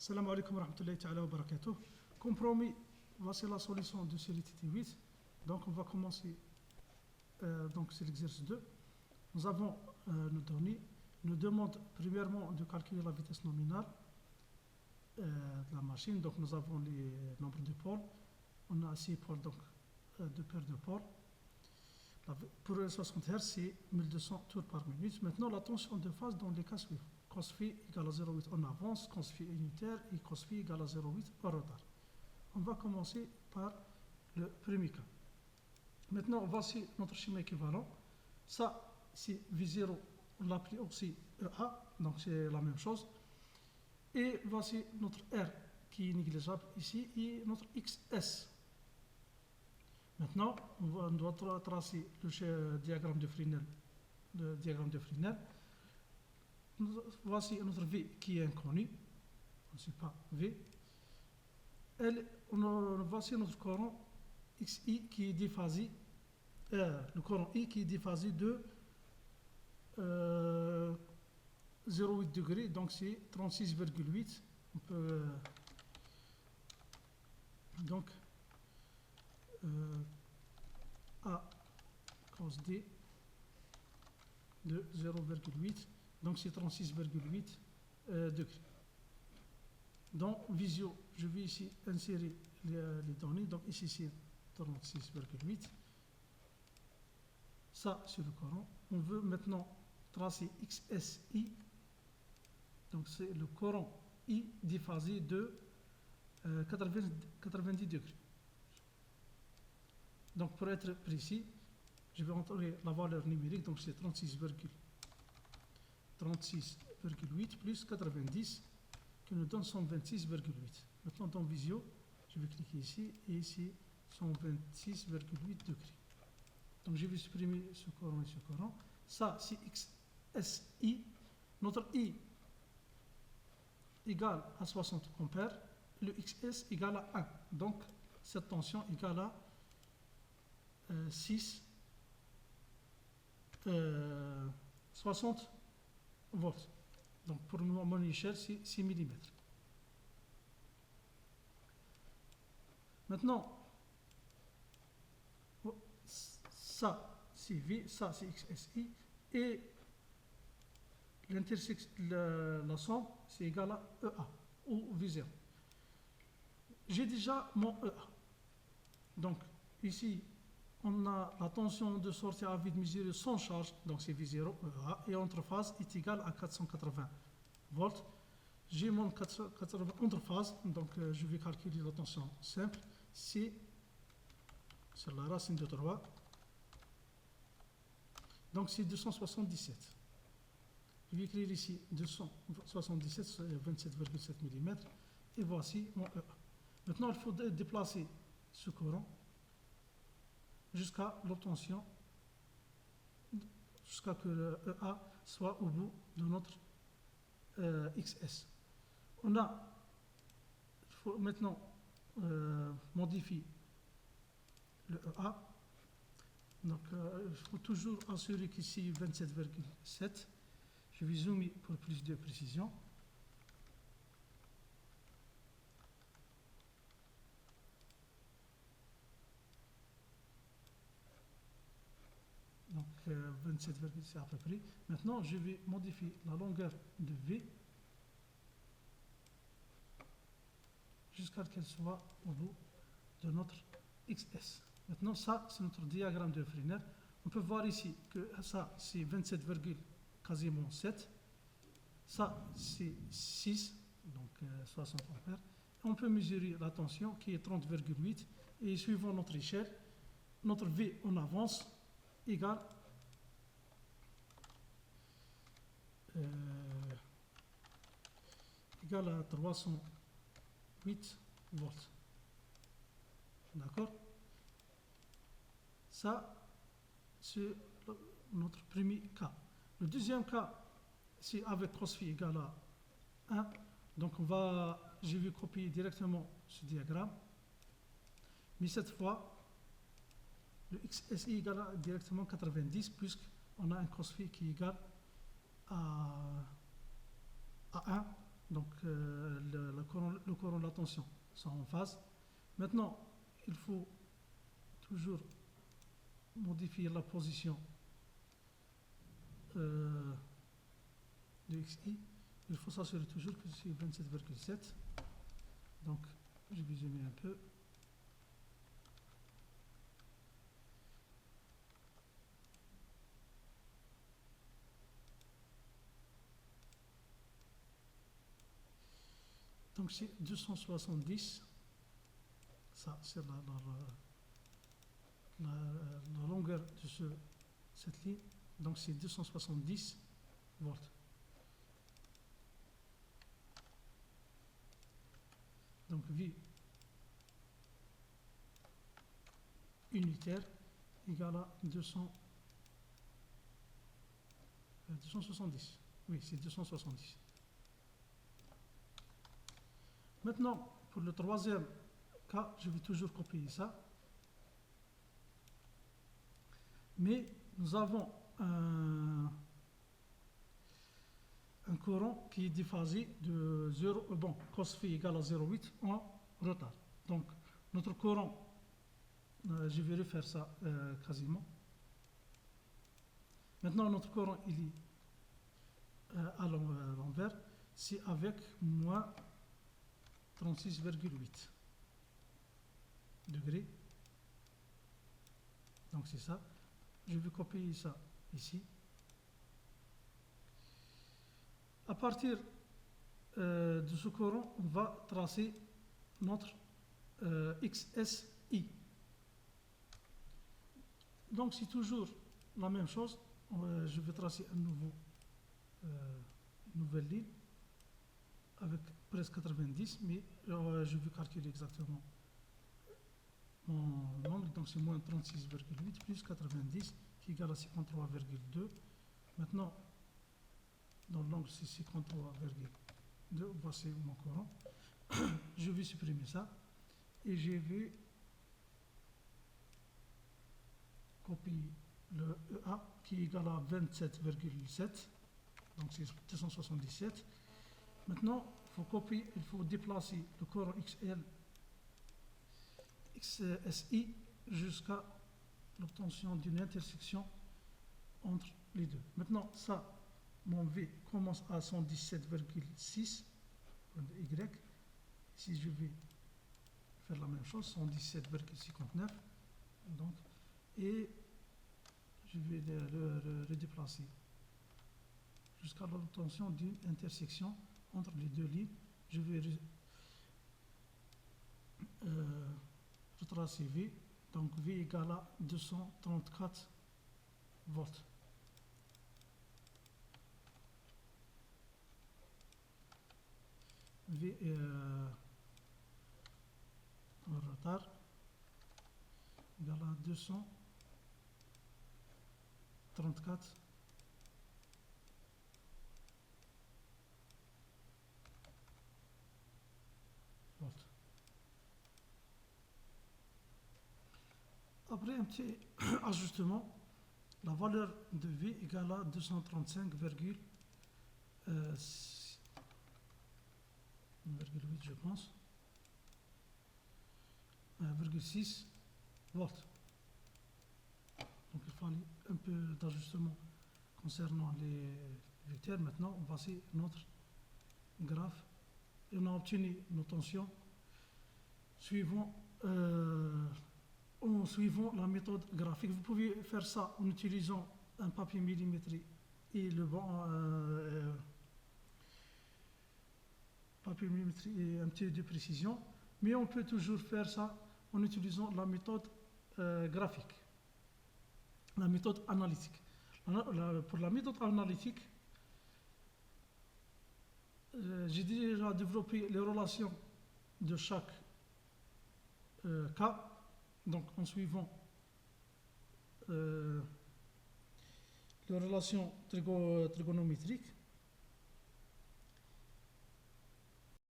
Salam alaikum wa rahmatullahi ta'ala wa barakatuh. Compromis, voici la solution de série TT8. Donc on va commencer, donc c'est l'exercice 2. Nous avons nos données. Nous demande premièrement de calculer la vitesse nominale de la machine. Donc nous avons les nombres de pôles. On a 6 pôles, donc 2 paires de pôles. Pour 60 Hz, c'est 1200 tours par minute. Maintenant, la tension de phase dans les cas suivants. Cos phi égale à 0,8 en avance, cos phi unitaire et cos phi égale à 0,8 en retard. On va commencer par le premier cas. Maintenant, voici notre schéma équivalent. Ça, c'est V0, on l'appelle aussi EA, donc c'est la même chose. Et voici notre R qui est négligeable ici et notre XS. Maintenant, on doit tracer le diagramme de Fresnel. Le diagramme de Fresnel. Voici notre V qui est inconnu. On ne sait pas V. Voici notre courant XI qui est déphasé. Le courant I qui est déphasé de 0,8 degrés, donc c'est 36,8. On peut donc A cos D de 0,8, donc c'est 36,8 degrés. Dans Visio, je vais ici insérer les données, donc ici c'est 36,8. Ça, c'est le courant. On veut maintenant tracer XSI, donc c'est le courant I déphasé de 90 degrés. Donc pour être précis, je vais entrer la valeur numérique, donc c'est 36,8 plus 90 qui nous donne 126,8. Maintenant dans Visio, je vais cliquer ici et ici 126,8 degrés. Donc je vais supprimer ce courant et ce courant. Ça c'est XSI. Notre I égale à 60 ampères, le XS égale à 1. Donc cette tension égale à 60 volts. Donc pour mon échelle, c'est 6 mm. Maintenant, ça c'est V, ça c'est XSI, et la somme c'est égal à EA ou V0. J'ai déjà mon EA. Donc ici, on a la tension de sortie à vide mesurée sans charge, donc c'est V0 EA, et entre phase est égal à 480 volts. J'ai mon 480 entre phase, donc je vais calculer la tension simple. C'est la racine de 3. Donc c'est 277. Je vais écrire ici 277, 27,7 mm. Et voici mon EA. Maintenant, il faut déplacer ce courant jusqu'à l'obtention, jusqu'à que le EA soit au bout de notre XS. Il faut maintenant modifier le EA. Donc, il faut toujours assurer qu'ici 27,7. Je vais zoomer pour plus de précision. Donc 27,7 à peu près. Maintenant, je vais modifier la longueur de V jusqu'à ce qu'elle soit au bout de notre XS. Maintenant, ça, c'est notre diagramme de Fresnel. On peut voir ici que ça, c'est 27, quasiment 7. Ça, c'est 6, donc 60 ampères. On peut mesurer la tension qui est 30,8. Et suivant notre échelle, notre V en avance égale à 308 volts. D'accord? Ça, c'est notre premier cas. Le deuxième cas, c'est avec cos phi égale à 1. Donc je vais copier directement ce diagramme. Mais cette fois, le XSI égale à directement 90, puisqu'on a un cos phi qui est égal à 1. Donc le le courant et la tension sont en phase. Maintenant, il faut toujours modifier la position de XI. Il faut s'assurer toujours que c'est 27,7. Donc, je vais zoomer un peu. Donc c'est 270, ça c'est la longueur de cette ligne, donc c'est 270 volts. Donc V unitaire égale à 270, oui c'est 270. Maintenant, pour le troisième cas, je vais toujours copier ça. Mais nous avons un courant qui est déphasé de 0, bon, cos phi égale à 0,8 en retard. Donc, notre courant, je vais refaire ça quasiment. Maintenant, notre courant, il est à l'envers, c'est avec moins 36,8 degrés. Donc c'est ça. Je vais copier ça ici. À partir de ce courant, on va tracer notre XSI. Donc c'est toujours la même chose. Je vais tracer une nouvelle ligne avec presque 90, mais je vais calculer exactement mon angle, donc c'est moins 36,8 plus 90 qui est égal à 53,2. Maintenant, dans l'angle c'est 53,2, voici mon courant. Je vais supprimer ça et je vais copier le EA qui est égal à 27,7, donc c'est 277. Maintenant, il faut déplacer le courant XSI jusqu'à l'obtention d'une intersection entre les deux. Maintenant, ça, mon V commence à 117,6 Y. Si je vais faire la même chose, 117,59. Donc, et je vais le déplacer jusqu'à l'obtention d'une intersection entre les deux lignes. Je vais retracer V, donc V égale à 234 volts. V en retard égale à 234 volts. Après un petit ajustement, la valeur de V égale à 235,8 je pense, 1,6 volts. Donc il fallait un peu d'ajustement concernant les vecteurs. Maintenant, on va passer notre graphe et on a obtenu nos tensions en suivant la méthode graphique. Vous pouvez faire ça en utilisant un papier millimétré et le banc papier millimétré et un petit peu de précision, mais on peut toujours faire ça en utilisant la méthode graphique, la méthode analytique. Pour la méthode analytique, j'ai déjà développé les relations de chaque cas, donc en suivant les relations trigonométriques.